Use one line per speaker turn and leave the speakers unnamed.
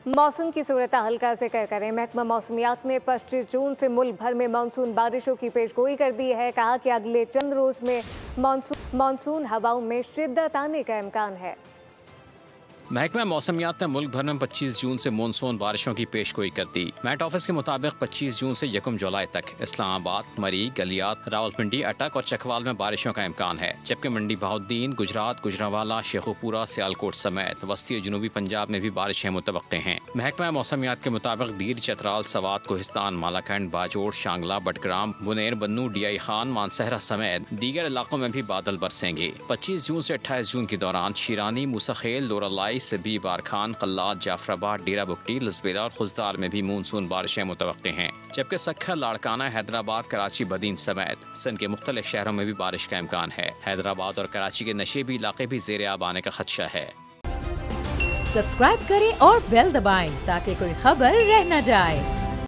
मौसम की सूरत हाल का जिक्र करें। महकमा मौसमियात ने 25 जून से मुल्क भर में मानसून बारिशों की पेशगोई कर दी है। कहा कि अगले चंद रोज में मानसून हवाओं में शिद्दत आने का इम्कान है।
महकमा मौसमियात ने मुल्क भर में 25 जून से मानसून बारिशों की पेशगोई कर दी। मेट ऑफिस के मुताबिक 25 जून से 1 जुलाई तक इस्लामाबाद, मरी, गलियात, रावलपिंडी, अटक और चकवाल में बारिशों का इम्कान है, जबकि मंडी बहाउद्दीन, गुजरात, गुजरांवाला, शेखुपुरा, सियालकोट समेत वस्ती और जनूबी पंजाब में भी बारिशें मुतवक्के हैं। महकमा मौसमियात के मुताबिक दीर, चतराल, सवात, कोहिस्तान, मालाखंड, बाजोड़, शांगला, बटग्राम, बुनेर, बन्नू, डियाई खान, मानसहरा समेत दीगर इलाकों में भी बादल बरसेंगे। 25 जून से 28 जून के दौरान शिरानी, मूसाखेल, लोरालाई, सभी, बारखान, कल्लात, जाफराबाद, डेरा बुगटी, लसबेला और खुजदार में भी मानसून बारिशें मुतवक्के हैं, जबकि सक्खर, लाड़काना, हैदराबाद, कराची, बदीन समेत सिंध के मुख्तलिफ शहरों में भी बारिश का इम्कान है। हैदराबाद और कराची के नशेबी इलाके भी ज़ेर आब आने का खदशा है।
सब्सक्राइब करें और बेल दबाएं ताकि कोई खबर रह न जाए।